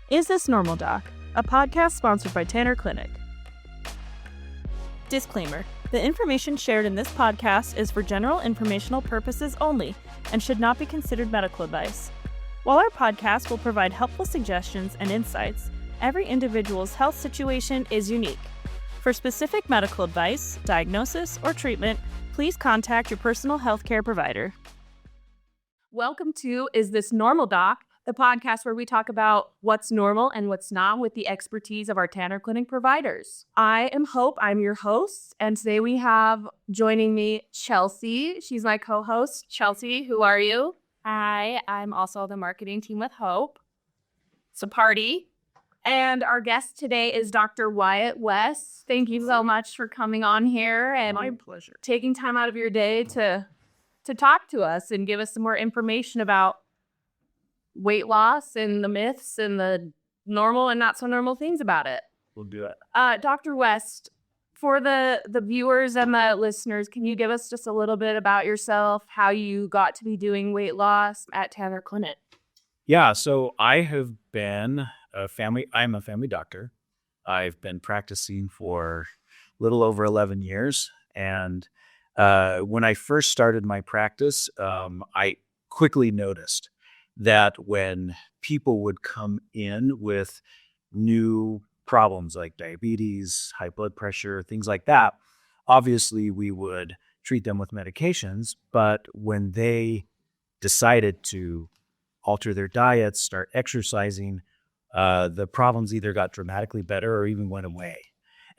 Is This Normal, Doc? A podcast sponsored by Tanner Clinic. Disclaimer: the information shared in this podcast is for general informational purposes only and should not be considered medical advice. While our podcast will provide helpful suggestions and insights, every individual's health situation is unique. For specific medical advice, diagnosis, or treatment, please contact your personal healthcare provider. Welcome to Is This Normal, Doc? The podcast where we talk about what's normal and what's not with the expertise of our Tanner Clinic providers. I am Hope. I'm your host. And today we have joining me Chelsea. She's my co-host. Chelsea, who are you? Hi, I'm also the marketing team with Hope. It's a party. And our guest today is Dr. Wyatt West. Thank you so much for coming on here and My pleasure. taking time out of your day to talk to us and give us some more information about weight loss and the myths and the normal and not so normal things about it. We'll do it. Dr. West, for the viewers and the listeners, can you give us just a little bit about yourself, how you got to be doing weight loss at Tanner Clinic? Yeah, so I have been I'm a family doctor. I've been practicing for a little over 11 years. And when I first started my practice, I quickly noticed that when people would come in with new problems like diabetes, high blood pressure, things like that, obviously we would treat them with medications. But when they decided to alter their diets, start exercising, the problems either got dramatically better or even went away.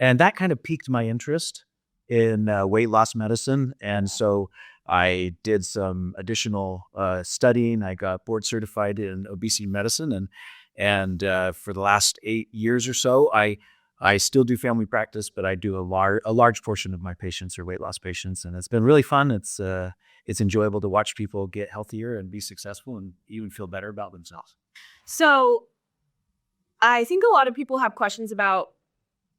And that kind of piqued my interest in weight loss medicine. And so I did some additional studying. I got board certified in obesity medicine. And for the last 8 years or so, I still do family practice, but I do a large portion of my patients are weight loss patients. And it's been really fun. It's enjoyable to watch people get healthier and be successful and even feel better about themselves. So I think a lot of people have questions about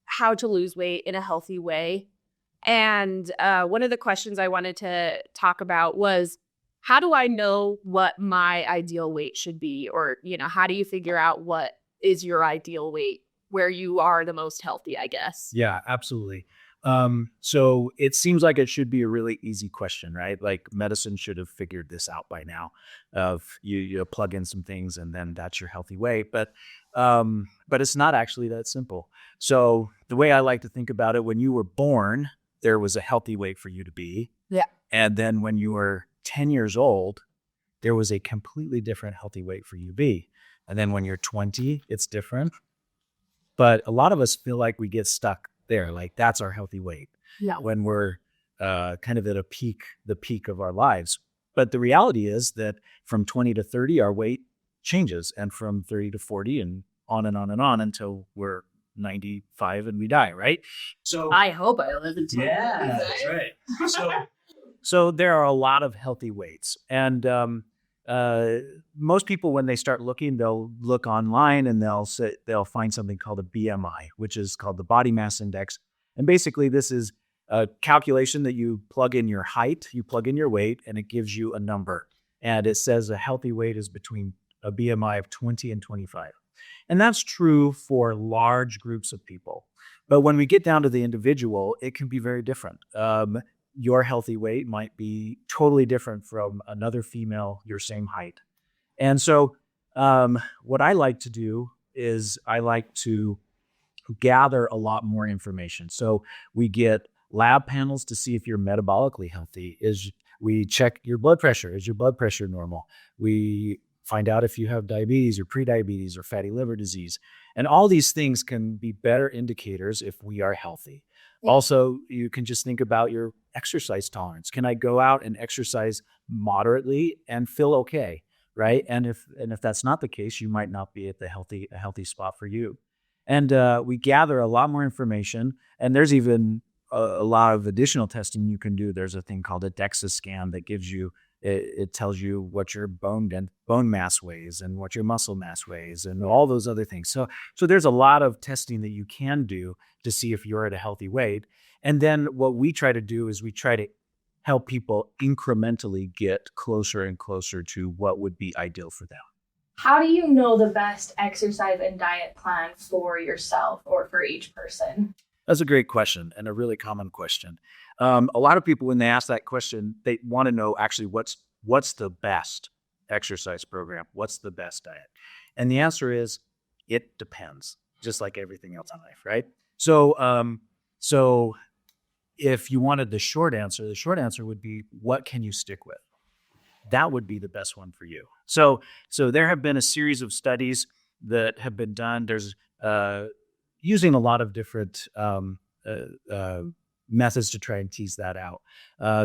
how to lose weight in a healthy way. And one of the questions I wanted to talk about was, how do I know what my ideal weight should be? Or, how do you figure out what is your ideal weight, where you are the most healthy, I guess? Yeah, absolutely. So it seems like it should be a really easy question, right? Like medicine should have figured this out by now of you plug in some things and then that's your healthy weight. But it's not actually that simple. So the way I like to think about it, when you were born, there was a healthy weight for you to be. Yeah. And then when you were 10 years old, there was a completely different healthy weight for you to be. And then when you're 20, it's different. But a lot of us feel like we get stuck there. Like that's our healthy weight. Yeah. When we're kind of at the peak of our lives. But the reality is that from 20 to 30, our weight changes. And from 30 to 40 and on and on and on until we're 95 and we die, right? So I hope I live until that's right. So there are a lot of healthy weights, and most people, when they start looking, they'll look online and they'll find something called a BMI, which is called the body mass index. And basically, this is a calculation that you plug in your height, you plug in your weight, and it gives you a number. And it says a healthy weight is between a BMI of 20 and 25. And that's true for large groups of people. But when we get down to the individual, it can be very different. Your healthy weight might be totally different from another female your same height. And so what I like to do is I like to gather a lot more information. So we get lab panels to see if you're metabolically healthy. We check your blood pressure. Is your blood pressure normal? We find out if you have diabetes or prediabetes or fatty liver disease. And all these things can be better indicators if we are healthy. Yeah. Also, you can just think about your exercise tolerance. Can I go out and exercise moderately and feel okay, right? And if that's not the case, you might not be at a healthy spot for you. And we gather a lot more information. And there's even a lot of additional testing you can do. There's a thing called a DEXA scan that gives you it tells you what your bone mass weighs and what your muscle mass weighs and all those other things. So there's a lot of testing that you can do to see if you're at a healthy weight. And then what we try to do is we try to help people incrementally get closer and closer to what would be ideal for them. How do you know the best exercise and diet plan for yourself or for each person? That's a great question and a really common question. A lot of people, when they ask that question, they want to know actually what's the best exercise program? What's the best diet? And the answer is it depends, just like everything else in life, right? So if you wanted the short answer would be, what can you stick with? That would be the best one for you. So there have been a series of studies that have been done. There's using a lot of different methods to try and tease that out.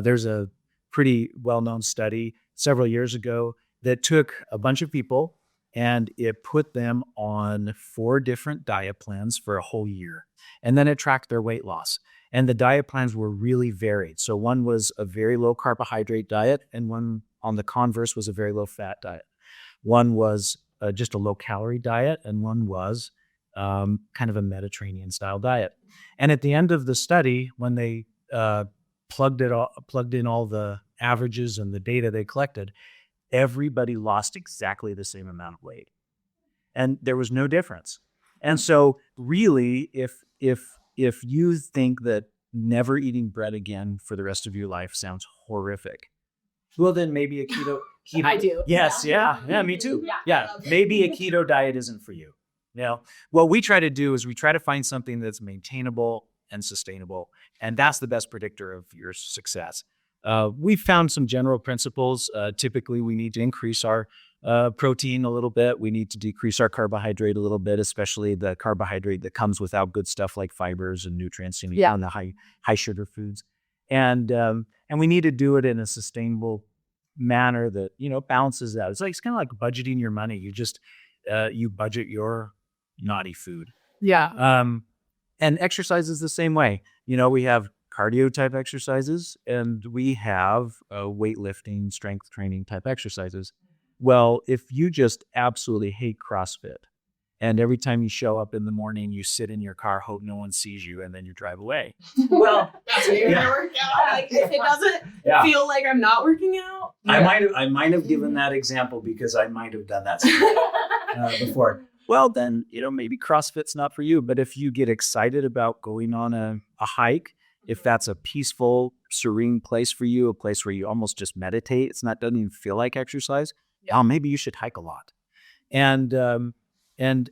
There's a pretty well-known study several years ago that took a bunch of people and it put them on 4 different diet plans for a whole year. And then it tracked their weight loss. And the diet plans were really varied. So one was a very low carbohydrate diet, and one on the converse was a very low fat diet. One was just a low calorie diet, and one was kind of a Mediterranean style diet. And at the end of the study, when they plugged in all the averages and the data they collected, everybody lost exactly the same amount of weight, and there was no difference. And so, really, if you think that never eating bread again for the rest of your life sounds horrific, well, then maybe a keto. I do. Yes, yeah, me too. Yeah, maybe a keto diet isn't for you. What we try to do is we try to find something that's maintainable and sustainable, and that's the best predictor of your success. We've found some general principles. Typically, we need to increase our protein a little bit. We need to decrease our carbohydrate a little bit, especially the carbohydrate that comes without good stuff like fibers and nutrients, and the high sugar foods. And we need to do it in a sustainable manner that balances out. It's kind of like budgeting your money. You just you budget your naughty food. Yeah. And exercise is the same way. We have cardio type exercises and we have weightlifting, strength training type exercises. Well, if you just absolutely hate CrossFit and every time you show up in the morning, you sit in your car, hope no one sees you, and then you drive away. Well, that's what you're gonna work out. Like, if it doesn't feel like I'm not working out. I might have given that example because I might have done that before. Well, then, maybe CrossFit's not for you. But if you get excited about going on a hike, if that's a peaceful, serene place for you, a place where you almost just meditate, doesn't even feel like exercise, maybe you should hike a lot. And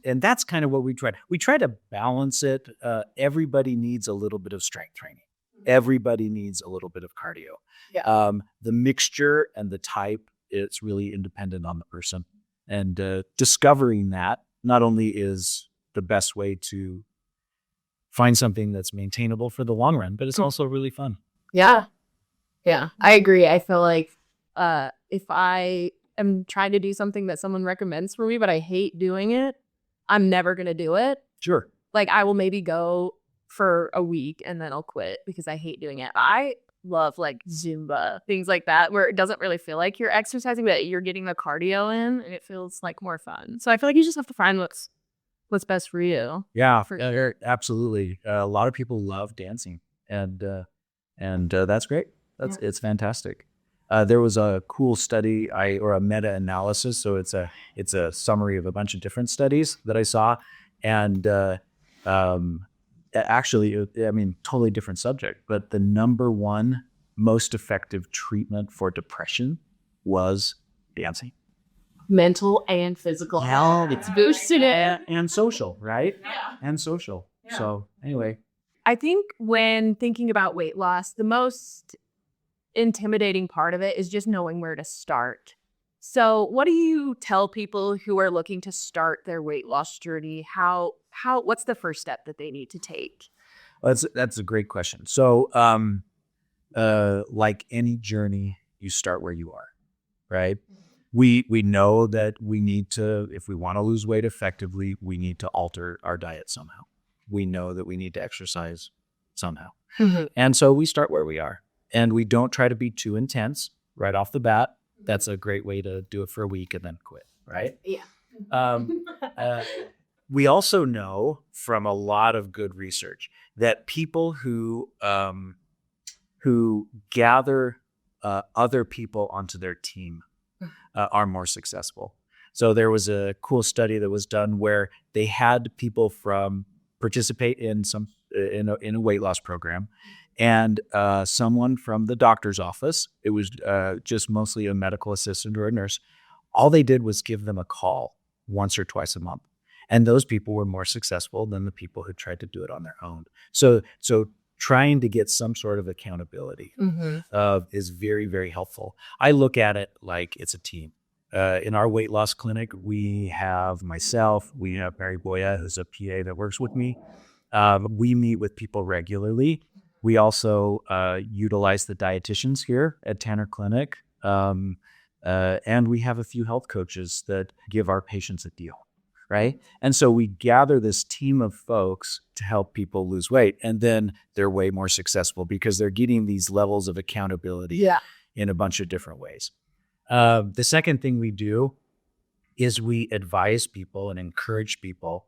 that's kind of what we try. We try to balance it. Everybody needs a little bit of strength training. Everybody needs a little bit of cardio. Yeah. The mixture and the type, it's really independent on the person. And discovering that not only is the best way to find something that's maintainable for the long run, but it's also really fun. Yeah. Yeah, I agree. I feel like if I am trying to do something that someone recommends for me, but I hate doing it, I'm never going to do it. Sure. Like, I will maybe go for a week and then I'll quit because I hate doing it. I love like Zumba, things like that, where it doesn't really feel like you're exercising, but you're getting the cardio in and it feels like more fun. So I feel like you just have to find what's best for you. Yeah, absolutely. A lot of people love dancing, and that's great. It's fantastic. There was a cool study or a meta-analysis. So it's a summary of a bunch of different studies that I saw, and actually, totally different subject, but the number one most effective treatment for depression was dancing. Mental and physical health. It's boosted it. And social, right? Yeah. And social. Yeah. So anyway. I think when thinking about weight loss, the most intimidating part of it is just knowing where to start. So what do you tell people who are looking to start their weight loss journey? What's the first step that they need to take? Well, that's a great question. So like any journey, you start where you are, right? We know that we need to, if we want to lose weight effectively, we need to alter our diet somehow. We know that we need to exercise somehow. Mm-hmm. And so we start where we are. And we don't try to be too intense right off the bat. That's a great way to do it for a week and then quit, right? Yeah. We also know from a lot of good research that people who gather other people onto their team are more successful. So there was a cool study that was done where they had people participate in a weight loss program, and someone from the doctor's office. It was just mostly a medical assistant or a nurse. All they did was give them a call once or twice a month. And those people were more successful than the people who tried to do it on their own. So trying to get some sort of accountability is very, very helpful. I look at it like it's a team. In our weight loss clinic, we have myself, we have Mary Boya, who's a PA that works with me. We meet with people regularly. We also utilize the dietitians here at Tanner Clinic. And we have a few health coaches that give our patients a deal, right? And so we gather this team of folks to help people lose weight. And then they're way more successful because they're getting these levels of accountability in a bunch of different ways. The second thing we do is we advise people and encourage people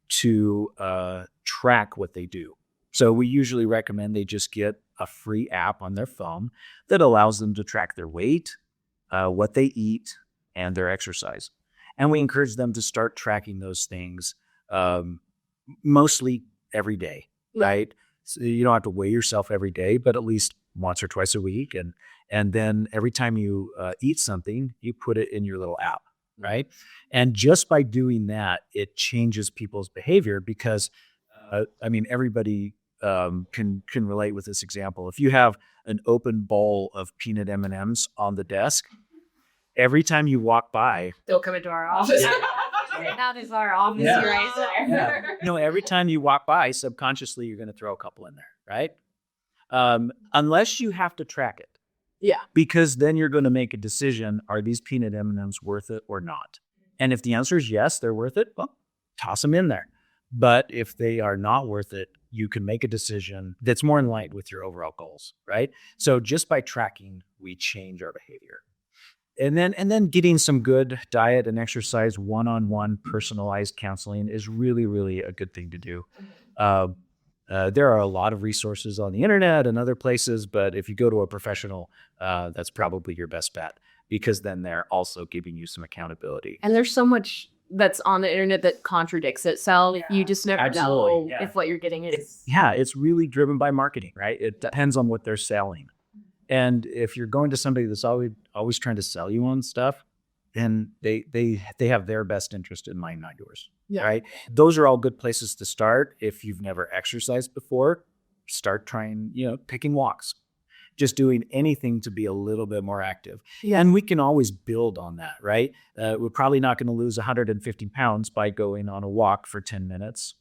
to track what they do. So we usually recommend they just get a free app on their phone that allows them to track their weight, what they eat, and their exercise. And we encourage them to start tracking those things mostly every day, right? So you don't have to weigh yourself every day, but at least once or twice a week. And then every time you eat something, you put it in your little app, right? And just by doing that, it changes people's behavior because, everybody can relate with this example. If you have an open bowl of peanut M&Ms on the desk, every time you walk by, They'll come into our office. That is our office right there. Every time you walk by, subconsciously, you're going to throw a couple in there, right? Unless you have to track it. Yeah. Because then you're going to make a decision, are these peanut M&Ms worth it or not? And if the answer is yes, they're worth it, well, toss them in there. But if they are not worth it, you can make a decision that's more in line with your overall goals, right? So just by tracking, we change our behavior. And then getting some good diet and exercise, one-on-one personalized counseling is really, really a good thing to do. There are a lot of resources on the internet and other places, but if you go to a professional, that's probably your best bet because then they're also giving you some accountability. And there's so much that's on the internet that contradicts itself. Yeah. You just never know if what you're getting is. It's really driven by marketing, right? It depends on what they're selling. And if you're going to somebody that's always trying to sell you on stuff, then they have their best interest in mind, not yours. Yeah. Right? Those are all good places to start. If you've never exercised before, start trying, picking walks. Just doing anything to be a little bit more active. Yeah. And we can always build on that, right? We're probably not going to lose 150 pounds by going on a walk for 10 minutes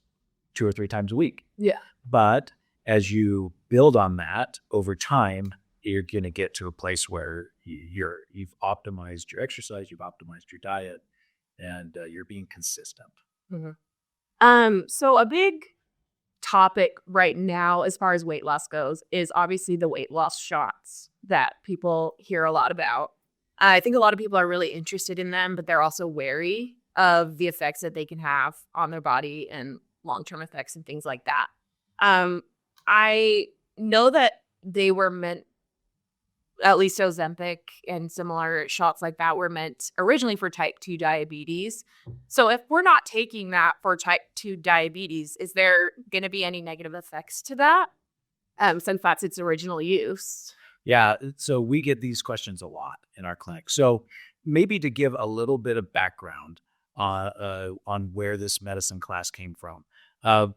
2 or 3 times a week. Yeah. But as you build on that over time, you're going to get to a place where you've optimized your exercise, you've optimized your diet, and you're being consistent. Mm-hmm. So a big topic right now as far as weight loss goes is obviously the weight loss shots that people hear a lot about. I think a lot of people are really interested in them, but they're also wary of the effects that they can have on their body and long-term effects and things like that. I know that they were meant, at least Ozempic and similar shots like that were meant originally for type 2 diabetes. So if we're not taking that for type 2 diabetes, is there going to be any negative effects to that since that's its original use? Yeah, so we get these questions a lot in our clinic. So maybe to give a little bit of background on where this medicine class came from.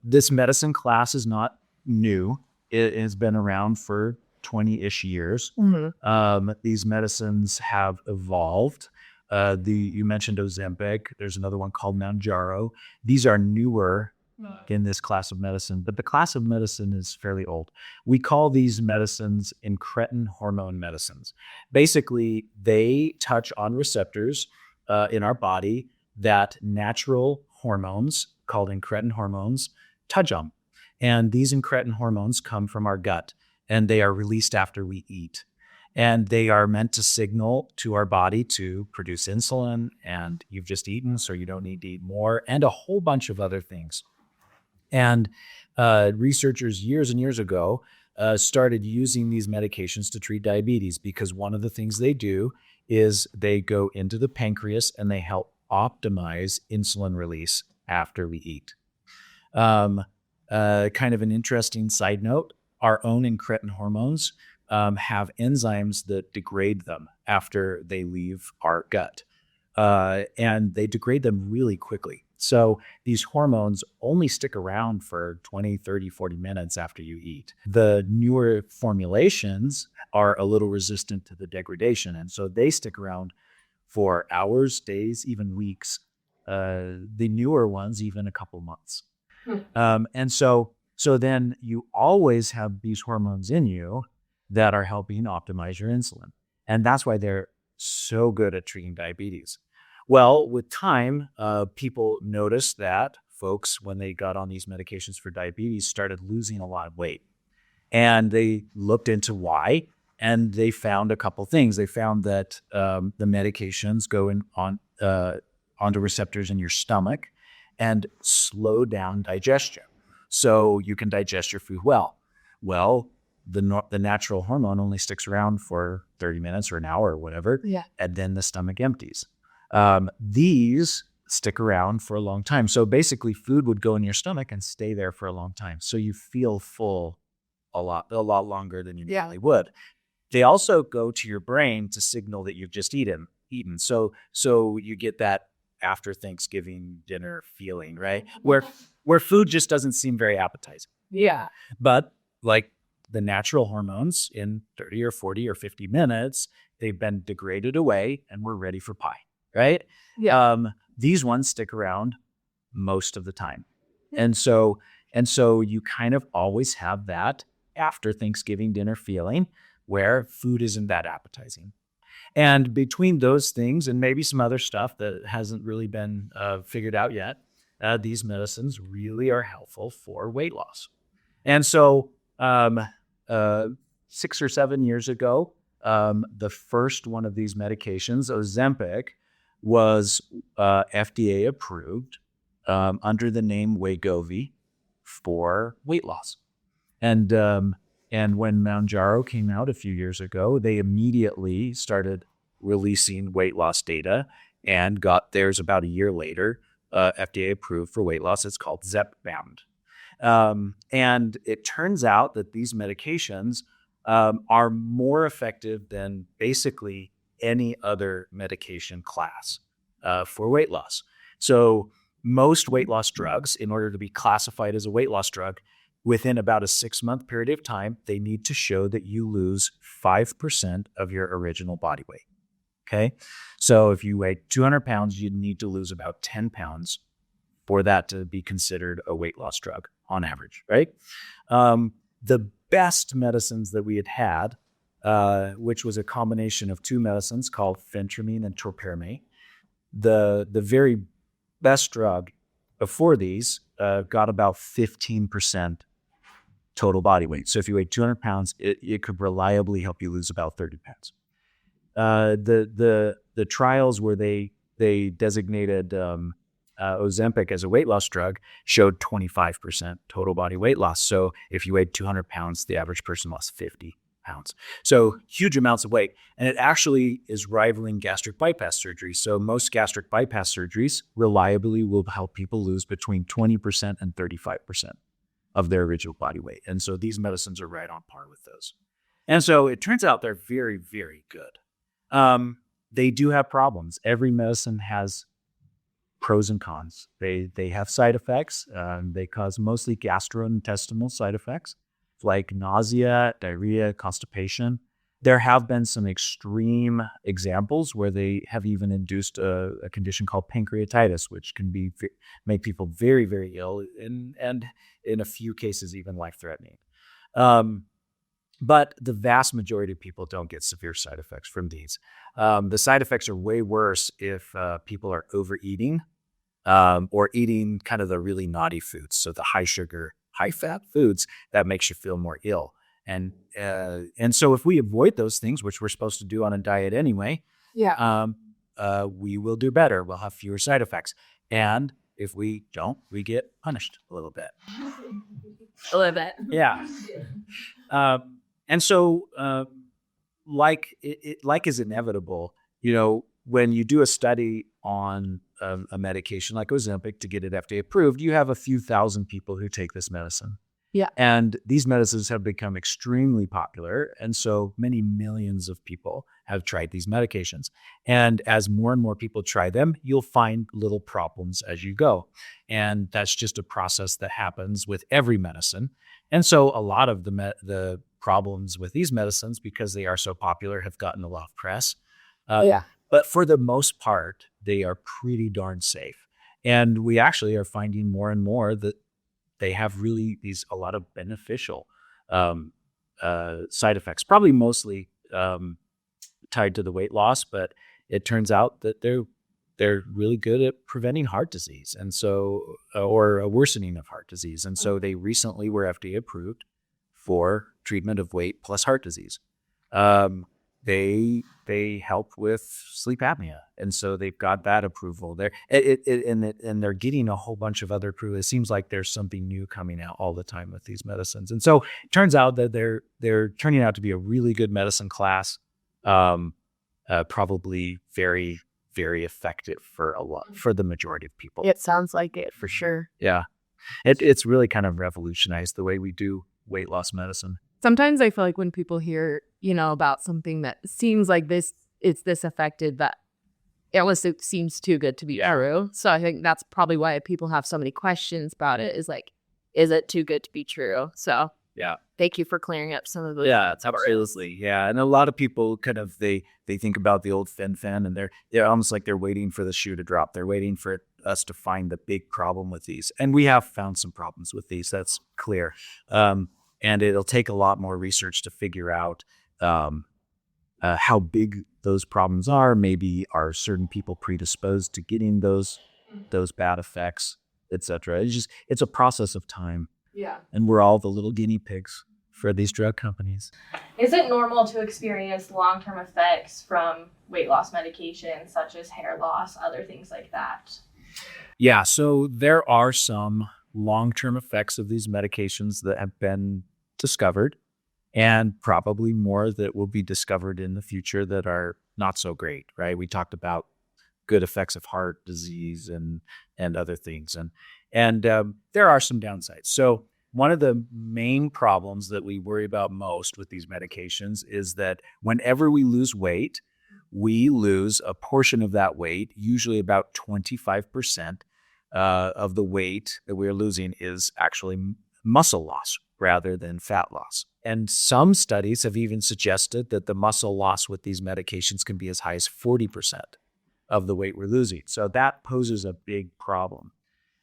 This medicine class is not new. It has been around for 20-ish years. Mm-hmm. These medicines have evolved. You mentioned Ozempic. There's another one called Mounjaro. These are newer in this class of medicine, but the class of medicine is fairly old. We call these medicines incretin hormone medicines. Basically, they touch on receptors in our body that natural hormones called incretin hormones touch on. And these incretin hormones come from our gut, and they are released after we eat. And they are meant to signal to our body to produce insulin, and you've just eaten, so you don't need to eat more, and a whole bunch of other things. And researchers years and years ago started using these medications to treat diabetes because one of the things they do is they go into the pancreas and they help optimize insulin release after we eat. Kind of an interesting side note, our own incretin hormones have enzymes that degrade them after they leave our gut. And they degrade them really quickly. So these hormones only stick around for 20, 30, 40 minutes after you eat. The newer formulations are a little resistant to the degradation. And so they stick around for hours, days, even weeks. The newer ones, even a couple months. And so then you always have these hormones in you that are helping optimize your insulin. And that's why they're so good at treating diabetes. Well, with time, people noticed that folks, when they got on these medications for diabetes, started losing a lot of weight. And they looked into why, and they found a couple things. They found that the medications go onto receptors in your stomach and slow down digestion, so you can digest your food well. Well, the natural hormone only sticks around for 30 minutes or an hour or whatever, and then the stomach empties. These stick around for a long time. So basically, food would go in your stomach and stay there for a long time. So you feel full a lot longer than you normally would. They also go to your brain to signal that you've just eaten. So you get that after Thanksgiving dinner feeling, right? Where food just doesn't seem very appetizing. Yeah. But like the natural hormones, in 30 or 40 or 50 minutes, they've been degraded away and we're ready for pie, right? Yeah. These ones stick around most of the time. And so you kind of always have that after Thanksgiving dinner feeling where food isn't that appetizing. And between those things and maybe some other stuff that hasn't really been figured out yet, these medicines really are helpful for weight loss. And so 6 or 7 years ago, the first one of these medications, Ozempic, was FDA approved under the name Wegovy for weight loss. And when Mounjaro came out a few years ago, they immediately started releasing weight loss data and got theirs about a year later, FDA approved for weight loss. It's called Zepbound. And it turns out that these medications are more effective than basically any other medication class for weight loss. So most weight loss drugs, in order to be classified as a weight loss drug, within about a 6-month period of time, they need to show that you lose 5% of your original body weight. Okay. So if you weigh 200 pounds, you'd need to lose about 10 pounds for that to be considered a weight loss drug on average, right? The best medicines that we had, which was a combination of two medicines called phentermine and topiramate, the very best drug before these got about 15% total body weight. So if you weigh 200 pounds, it could reliably help you lose about 30 pounds. The trials where they designated Ozempic as a weight loss drug showed 25% total body weight loss. So if you weighed 200 pounds, the average person lost 50 pounds. So huge amounts of weight. And it actually is rivaling gastric bypass surgery. So most gastric bypass surgeries reliably will help people lose between 20% and 35% of their original body weight. And so these medicines are right on par with those. And so it turns out they're very, very good. They do have problems. Every medicine has pros and cons. They have side effects. They cause mostly gastrointestinal side effects like nausea, diarrhea, constipation. There have been some extreme examples where they have even induced a condition called pancreatitis, which can make people very, very ill and in a few cases even life-threatening. But the vast majority of people don't get severe side effects from these. The side effects are way worse if people are overeating or eating kind of the really naughty foods. So the high sugar, high fat foods that makes you feel more ill. And so if we avoid those things, which we're supposed to do on a diet anyway, we will do better. We'll have fewer side effects. And if we don't, we get punished a little bit. A little bit. Yeah. And so, like is inevitable, when you do a study on a medication like Ozempic to get it FDA approved, you have a few thousand people who take this medicine. Yeah. And these medicines have become extremely popular. And so many millions of people have tried these medications. And as more and more people try them, you'll find little problems as you go. And that's just a process that happens with every medicine. And so a lot of the problems with these medicines, because they are so popular, have gotten a lot of press. But for the most part, they are pretty darn safe. And we actually are finding more and more that they have really a lot of beneficial side effects, probably mostly tied to the weight loss, but it turns out that they're really good at preventing heart disease, and so or a worsening of heart disease. And so they recently were FDA approved for treatment of weight plus heart disease. They help with sleep apnea, and so they've got that approval there. And they're getting a whole bunch of other approval. It seems like there's something new coming out all the time with these medicines, and so it turns out that they're turning out to be a really good medicine class, probably very, very effective for the majority of people. It sounds like it for sure. Yeah, it's really kind of revolutionized the way we do weight loss medicine. Sometimes I feel like when people hear, about something that seems like it's this effective, that it almost seems too good to be true. So I think that's probably why people have so many questions about it, is like, is it too good to be true? So yeah, thank you for clearing up some of those. Yeah, absolutely. Yeah, and a lot of people kind of they think about the old fen-phen, and they're almost like they're waiting for the shoe to drop. They're waiting for us to find the big problem with these, and we have found some problems with these. That's clear. And it'll take a lot more research to figure out how big those problems are. Maybe are certain people predisposed to getting those bad effects, etc. It's a process of time. Yeah. And we're all the little guinea pigs for these drug companies. Is it normal to experience long-term effects from weight loss medications such as hair loss, other things like that? Yeah, so there are some long-term effects of these medications that have been discovered, and probably more that will be discovered in the future that are not so great, right? We talked about good effects of heart disease and other things, and there are some downsides. So one of the main problems that we worry about most with these medications is that whenever we lose weight, we lose a portion of that weight, usually about 25% of the weight that we're losing is actually muscle loss rather than fat loss. And some studies have even suggested that the muscle loss with these medications can be as high as 40% of the weight we're losing. So that poses a big problem.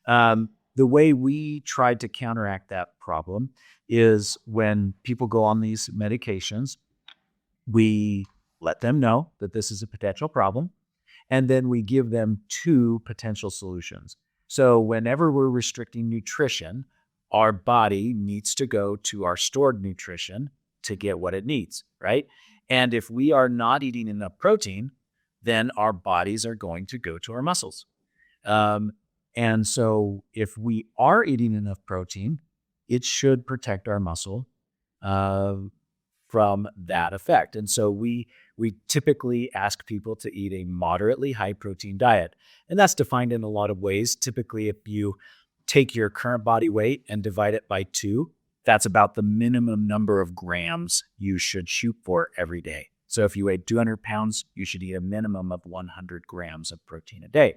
The way we tried to counteract that problem is when people go on these medications, we let them know that this is a potential problem, and then we give them two potential solutions. So whenever we're restricting nutrition, our body needs to go to our stored nutrition to get what it needs, right? And if we are not eating enough protein, then our bodies are going to go to our muscles. And so if we are eating enough protein, it should protect our muscle from that effect. And so we typically ask people to eat a moderately high protein diet. And that's defined in a lot of ways. Typically, if you take your current body weight and divide it by 2, that's about the minimum number of grams you should shoot for every day. So if you weigh 200 pounds, you should eat a minimum of 100 grams of protein a day.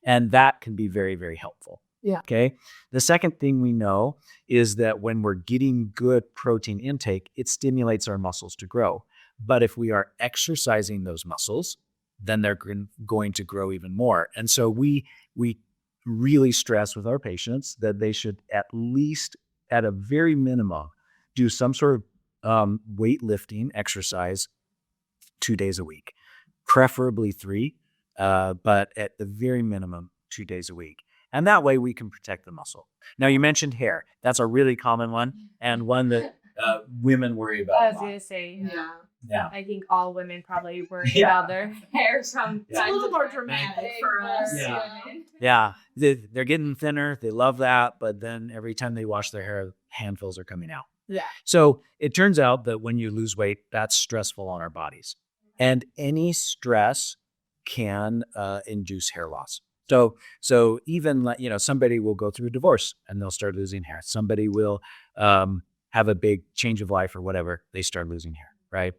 And that can be very, very helpful. Yeah. Okay. The second thing we know is that when we're getting good protein intake, it stimulates our muscles to grow. But if we are exercising those muscles, then they're going to grow even more. And so we really stress with our patients that they should at least, at a very minimum, do some sort of weightlifting exercise 2 days a week, preferably 3, but at the very minimum, 2 days a week. And that way we can protect the muscle. Now, you mentioned hair. That's a really common one, and one that women worry about. I was going to say, Yeah. I think all women probably worry Yeah. about their hair sometimes. It's a little more dramatic for us. Yeah. Women. Yeah, they're getting thinner. They love that. But then every time they wash their hair, handfuls are coming out. Yeah. So it turns out that when you lose weight, that's stressful on our bodies. And any stress can induce hair loss. So even somebody will go through a divorce and they'll start losing hair. Somebody will have a big change of life or whatever, they start losing hair, right?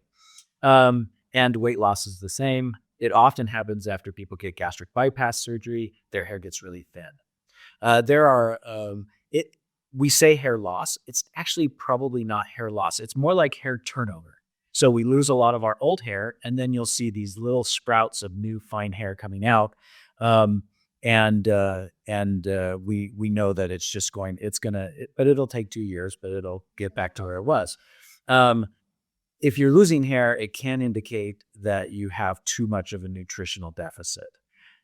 And weight loss is the same. It often happens after people get gastric bypass surgery. Their hair gets really thin. We say hair loss. It's actually probably not hair loss. It's more like hair turnover. So we lose a lot of our old hair, and then you'll see these little sprouts of new fine hair coming out. We know that but it'll take 2 years, but it'll get back to where it was. If you're losing hair, it can indicate that you have too much of a nutritional deficit.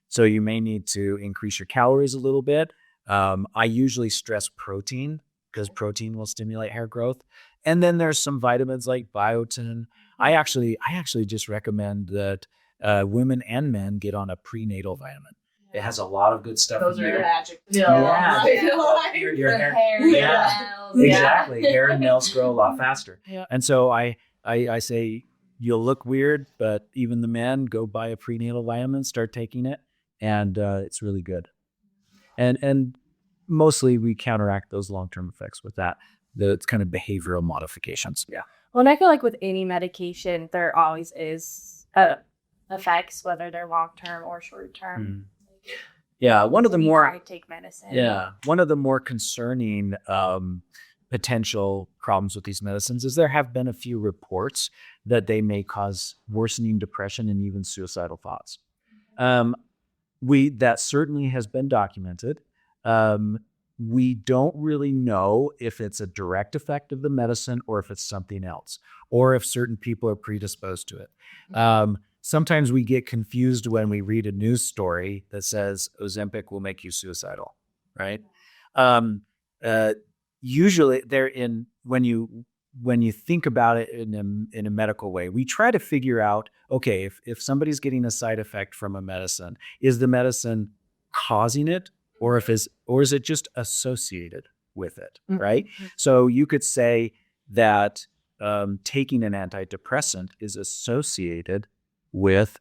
So you may need to increase your calories a little bit. I usually stress protein because protein will stimulate hair growth. And then there's some vitamins like biotin. I actually just recommend that women and men get on a prenatal vitamin. It has a lot of good stuff Those in are there. magic. Yeah. Your hair, Yeah. nails. Exactly. Hair and nails grow a lot faster. Yeah. And so I say, you'll look weird, but even the men, go buy a prenatal vitamin, start taking it, and it's really good. And mostly we counteract those long-term effects with that. It's kind of behavioral modifications. Yeah. Well, and I feel like with any medication, there always is effects, whether they're long-term or short-term. Yeah. One of the more take medicine. Yeah. One of the more concerning potential problems with these medicines is there have been a few reports that they may cause worsening depression and even suicidal thoughts. That certainly has been documented. We don't really know if it's a direct effect of the medicine or if it's something else, or if certain people are predisposed to it. Sometimes we get confused when we read a news story that says Ozempic will make you suicidal, right? Usually when you think about it in a medical way, we try to figure out, okay, if somebody's getting a side effect from a medicine, is the medicine causing it, or is it just associated with it, right? So you could say that taking an antidepressant is associated with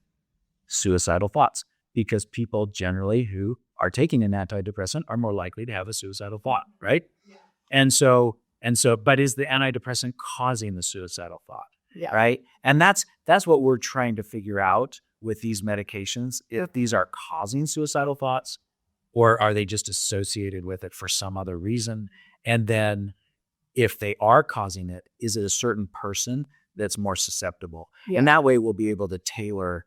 suicidal thoughts, because people generally who are taking an antidepressant are more likely to have a suicidal thought, right? Yeah. And so, but is the antidepressant causing the suicidal thought? Yeah. Right. And that's what we're trying to figure out with these medications, if these are causing suicidal thoughts, or are they just associated with it for some other reason? And then if they are causing it, is it a certain person that's more susceptible? Yeah. And that way we'll be able to tailor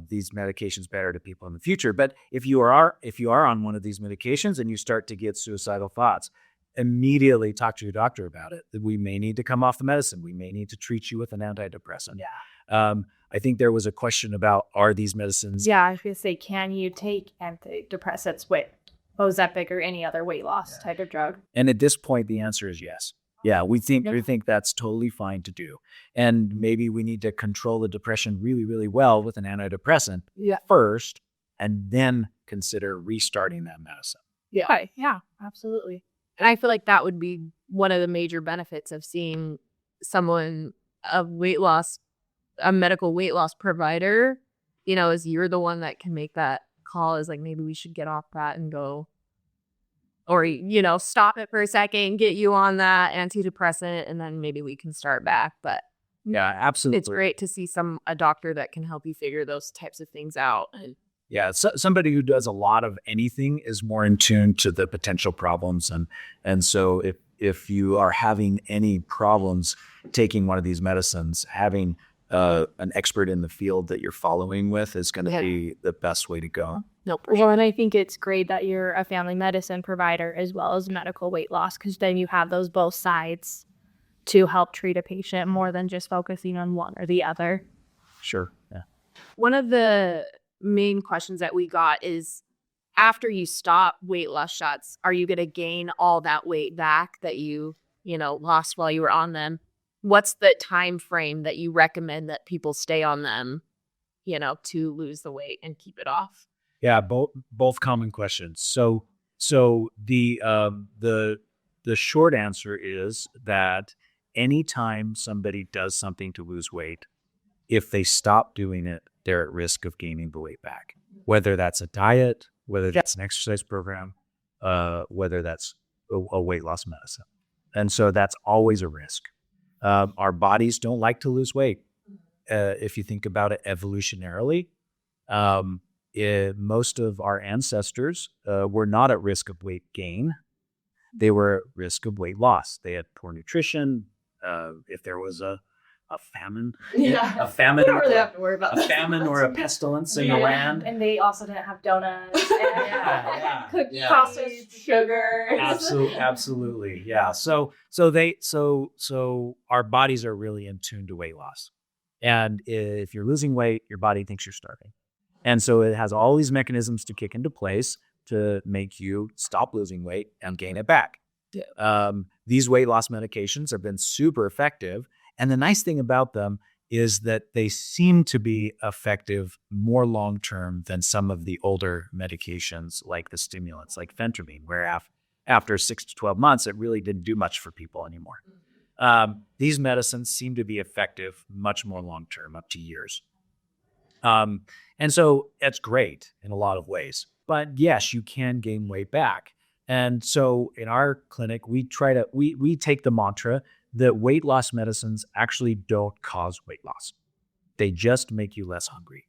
these medications better to people in the future. But if you are on one of these medications and you start to get suicidal thoughts, immediately talk to your doctor about it. We may need to come off the medicine. We may need to treat you with an antidepressant. Yeah. I think there was a question about, are these medicines? Yeah, I was going to say, can you take antidepressants with Ozempic or any other weight loss type of drug? And at this point, the answer is yes. Yeah, we think that's totally fine to do. And maybe we need to control the depression really, really well with an antidepressant first, and then consider restarting that medicine. Yeah. Okay, yeah, absolutely. And I feel like that would be one of the major benefits of seeing someone, a medical weight loss provider, is you're the one that can make that call, is like, maybe we should get off that and go, or, stop it for a second, get you on that antidepressant, and then maybe we can start back. But yeah, absolutely. It's great to see a doctor that can help you figure those types of things out. Yeah, somebody who does a lot of anything is more in tune to the potential problems. And so if you are having any problems taking one of these medicines, having an expert in the field that you're following with is going to be the best way to go. Nope. Well, and I think it's great that you're a family medicine provider as well as medical weight loss, because then you have those both sides to help treat a patient more than just focusing on one or the other. Sure. Yeah. One of the main questions that we got is, after you stop weight loss shots, are you going to gain all that weight back that you lost while you were on them? What's the time frame that you recommend that people stay on them, to lose the weight and keep it off? Yeah, both common questions. So the short answer is that anytime somebody does something to lose weight, if they stop doing it, they're at risk of gaining the weight back, whether that's a diet, whether that's an exercise program, whether that's a weight loss medicine. And so that's always a risk. Our bodies don't like to lose weight. If you think about it evolutionarily, most of our ancestors were not at risk of weight gain. They were at risk of weight loss. They had poor nutrition. If there was a famine, We don't really have to worry about a famine or a pestilence in the land. And they also didn't have donuts and Yeah. cookie processed sugar. Absolutely. Yeah. So our bodies are really in tune to weight loss. And if you're losing weight, your body thinks you're starving. And so it has all these mechanisms to kick into place to make you stop losing weight and gain it back. Yeah. These weight loss medications have been super effective. And the nice thing about them is that they seem to be effective more long-term than some of the older medications like the stimulants, like phentermine, where after 6 to 12 months, it really didn't do much for people anymore. These medicines seem to be effective much more long-term, up to years. And so that's great in a lot of ways. But yes, you can gain weight back. And so in our clinic, we take the mantra that weight loss medicines actually don't cause weight loss. They just make you less hungry.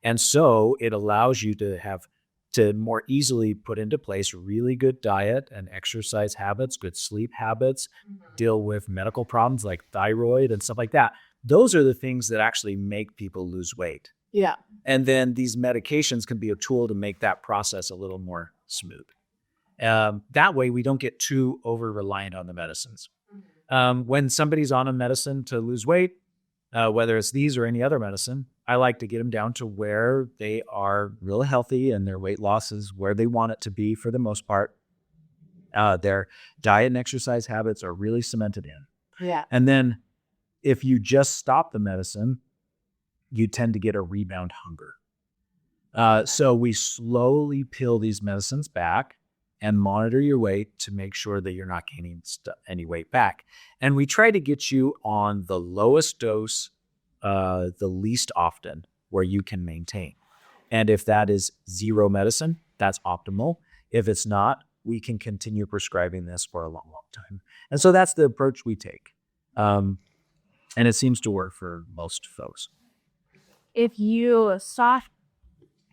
And so it allows you to more easily put into place really good diet and exercise habits, good sleep habits, deal with medical problems like thyroid and stuff like that. Those are the things that actually make people lose weight. Yeah. And then these medications can be a tool to make that process a little more smooth. That way we don't get too over-reliant on the medicines. When somebody's on a medicine to lose weight, whether it's these or any other medicine, I like to get them down to where they are real healthy and their weight loss is where they want it to be for the most part. Their diet and exercise habits are really cemented in. Yeah. And then if you just stop the medicine, you tend to get a rebound hunger. So we slowly peel these medicines back and monitor your weight to make sure that you're not gaining any weight back. And we try to get you on the lowest dose, the least often, where you can maintain. And if that is zero medicine, that's optimal. If it's not, we can continue prescribing this for a long, long time. And so that's the approach we take. And it seems to work for most folks. If you stop,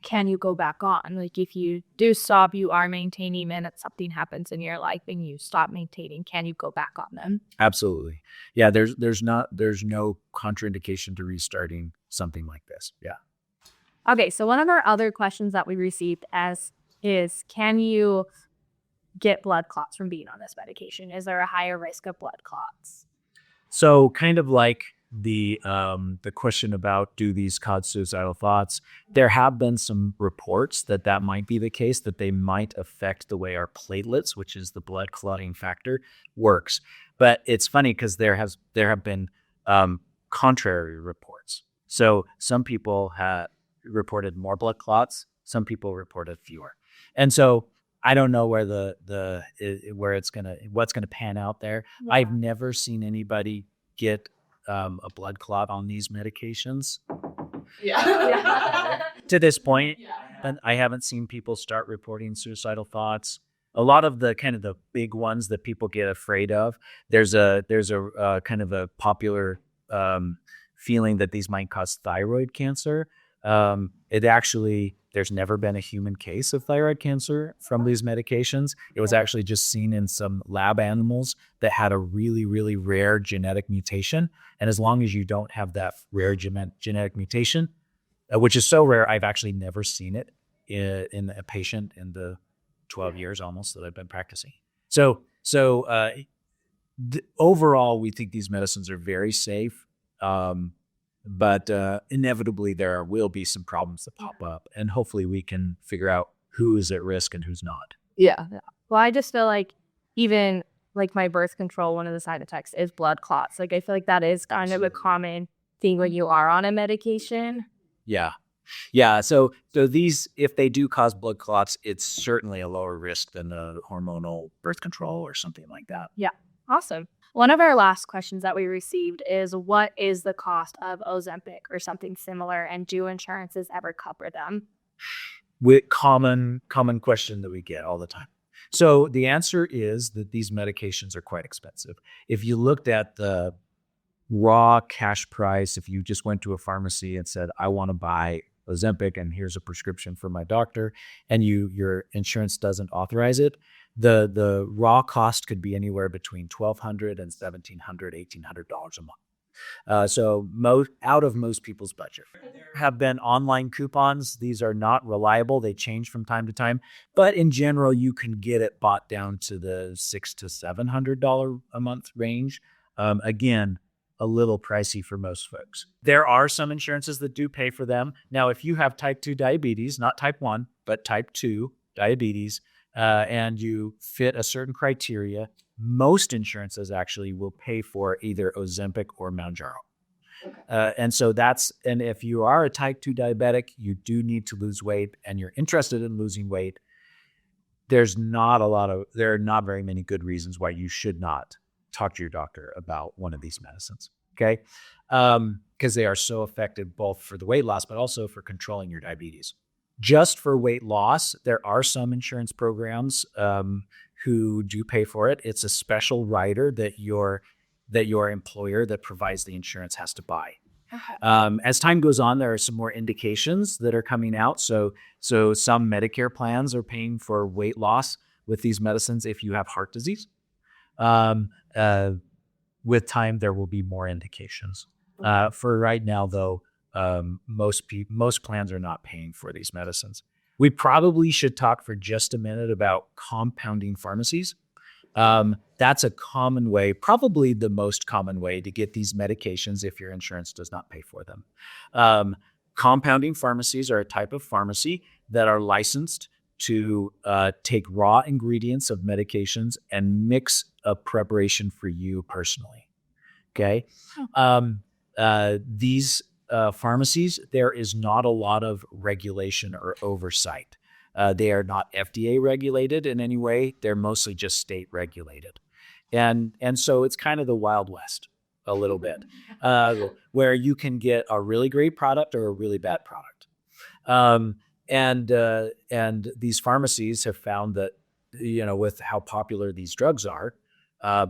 can you go back on? Like if you do stop, you are maintaining and something happens in your life and you stop maintaining, can you go back on them? Absolutely. Yeah, there's no contraindication to restarting something like this. Yeah. Okay, so one of our other questions that we received is can you get blood clots from being on this medication? Is there a higher risk of blood clots? So kind of like the question about do these cause suicidal thoughts, there have been some reports that might be the case, that they might affect the way our platelets, which is the blood clotting factor, works. But it's funny because there have been contrary reports. So some people have reported more blood clots, some people reported fewer. And so I don't know where what's gonna pan out there. Yeah. I've never seen anybody get a blood clot on these medications. Yeah. To this point, and I haven't seen people start reporting suicidal thoughts. A lot of the kind of the big ones that people get afraid of. There's a kind of a popular feeling that these might cause thyroid cancer. There's never been a human case of thyroid cancer from these medications. It was actually just seen in some lab animals that had a really, really rare genetic mutation. And as long as you don't have that rare genetic mutation, which is so rare, I've actually never seen it in a patient in the 12 years almost that I've been practicing. So overall, we think these medicines are very safe. But inevitably there will be some problems that pop up, and hopefully we can figure out who is at risk and who's not. Yeah. Well, I just feel like even like my birth control, one of the side effects is blood clots. Like I feel like that is kind of a common thing when you are on a medication. Yeah. Yeah. So these, if they do cause blood clots, it's certainly a lower risk than a hormonal birth control or something like that. Yeah. Awesome. One of our last questions that we received is, what is the cost of Ozempic or something similar, and do insurances ever cover them? Common question that we get all the time. So the answer is that these medications are quite expensive. If you looked at the raw cash price, if you just went to a pharmacy and said, I want to buy Ozempic and here's a prescription from my doctor, and your insurance doesn't authorize it, the raw cost could be anywhere between $1,200 and $1,700, $1,800 a month. So out of most people's budget. There have been online coupons. These are not reliable. They change from time to time. But in general, you can get it bought down to the $600 to $700 a month range. Again, a little pricey for most folks. There are some insurances that do pay for them. Now, if you have type 2 diabetes, not type 1, but type 2 diabetes, and you fit a certain criteria, most insurances actually will pay for either Ozempic or Mounjaro. And if you are a type 2 diabetic, you do need to lose weight and you're interested in losing weight, there are not very many good reasons why you should not talk to your doctor about one of these medicines, okay? Because they are so effective both for the weight loss, but also for controlling your diabetes. Just for weight loss, there are some insurance programs who do pay for it. It's a special rider that your employer that provides the insurance has to buy. As time goes on, there are some more indications that are coming out. So some Medicare plans are paying for weight loss with these medicines if you have heart disease. With time, there will be more indications. For right now, though, most plans are not paying for these medicines. We probably should talk for just a minute about compounding pharmacies. That's a common way, probably the most common way to get these medications if your insurance does not pay for them. Compounding pharmacies are a type of pharmacy that are licensed to take raw ingredients of medications and mix a preparation for you personally. Okay. These pharmacies, there is not a lot of regulation or oversight. They are not FDA regulated in any way. They're mostly just state regulated. And so it's kind of the Wild West a little bit, where you can get a really great product or a really bad product. And these pharmacies have found that, with how popular these drugs are,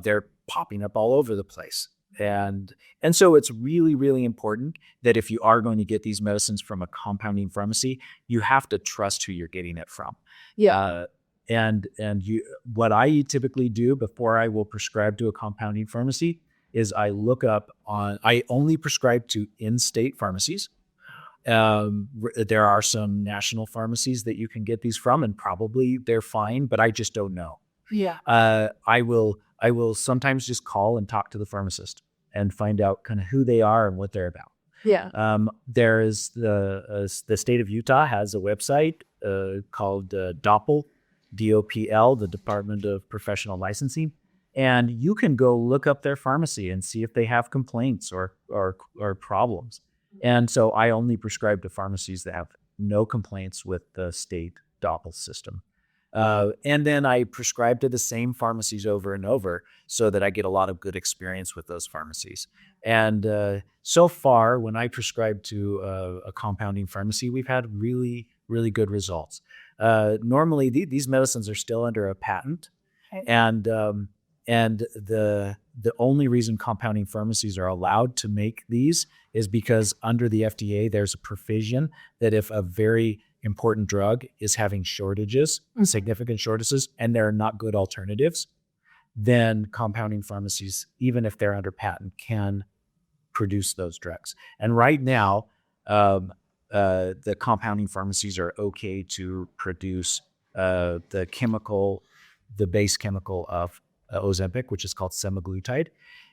they're popping up all over the place. And so it's really, really important that if you are going to get these medicines from a compounding pharmacy, you have to trust who you're getting it from. Yeah. What I typically do before I will prescribe to a compounding pharmacy is I only prescribe to in-state pharmacies. There are some national pharmacies that you can get these from, and probably they're fine, but I just don't know. Yeah. I will sometimes just call and talk to the pharmacist and find out kind of who they are and what they're about. Yeah. There is the state of Utah has a website called DOPL, DOPL, the Department of Professional Licensing, and you can go look up their pharmacy and see if they have complaints or problems. And so I only prescribe to pharmacies that have no complaints with the state DOPL system. And then I prescribe to the same pharmacies over and over so that I get a lot of good experience with those pharmacies. And so far, when I prescribe to a compounding pharmacy, we've had really, really good results. Normally, these medicines are still under a patent. Okay. And the only reason compounding pharmacies are allowed to make these is because under the FDA, there's a provision that if a very important drug is having shortages, significant shortages, and there are not good alternatives, then compounding pharmacies, even if they're under patent, can produce those drugs. And right now, the compounding pharmacies are okay to produce the base chemical of Ozempic, which is called semaglutide,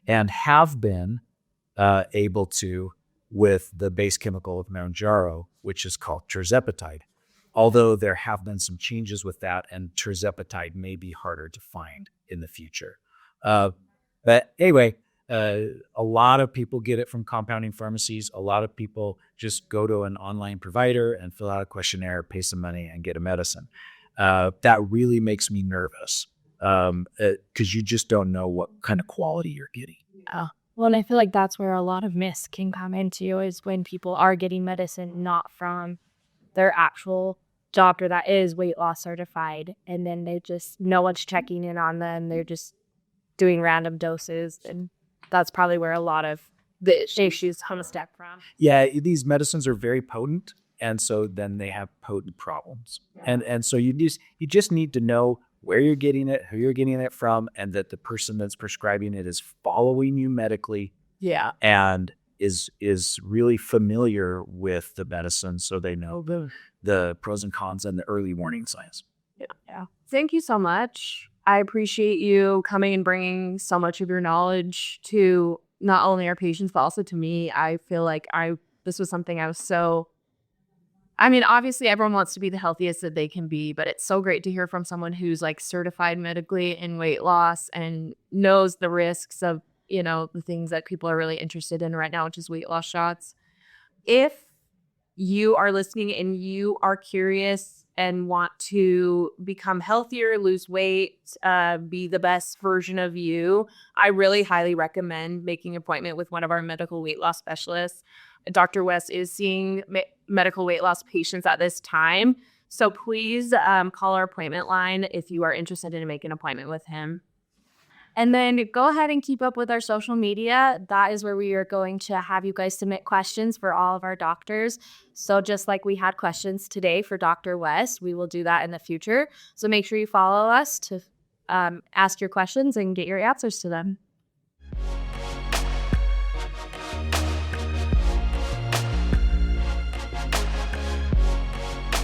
and have been able to with the base chemical of Mounjaro, which is called tirzepatide. Although there have been some changes with that, and tirzepatide may be harder to find in the future. But anyway, a lot of people get it from compounding pharmacies. A lot of people just go to an online provider and fill out a questionnaire, pay some money, and get a medicine. That really makes me nervous because you just don't know what kind of quality you're getting. Well, and I feel like that's where a lot of myths can come into, is when people are getting medicine not from their actual doctor that is weight loss certified, and then no one's checking in on them. They're just doing random doses, and that's probably where a lot of the issues come a step from. Yeah, these medicines are very potent, and so then they have potent problems. And so you just need to know where you're getting it, who you're getting it from, and that the person that's prescribing it is following you medically Yeah. and is really familiar with the medicine, so they know the pros and cons and the early warning signs. Thank you so much. I appreciate you coming and bringing so much of your knowledge to not only our patients, but also to me. I feel like this was something obviously everyone wants to be the healthiest that they can be, but it's so great to hear from someone who's like certified medically in weight loss and knows the risks of, the things that people are really interested in right now, which is weight loss shots. If you are listening and you are curious and want to become healthier, lose weight, be the best version of you, I really highly recommend making an appointment with one of our medical weight loss specialists. Dr. West is seeing medical weight loss patients at this time. So please call our appointment line if you are interested in making an appointment with him. And then go ahead and keep up with our social media. That is where we are going to have you guys submit questions for all of our doctors. So just like we had questions today for Dr. West, we will do that in the future. So make sure you follow us to ask your questions and get your answers to them.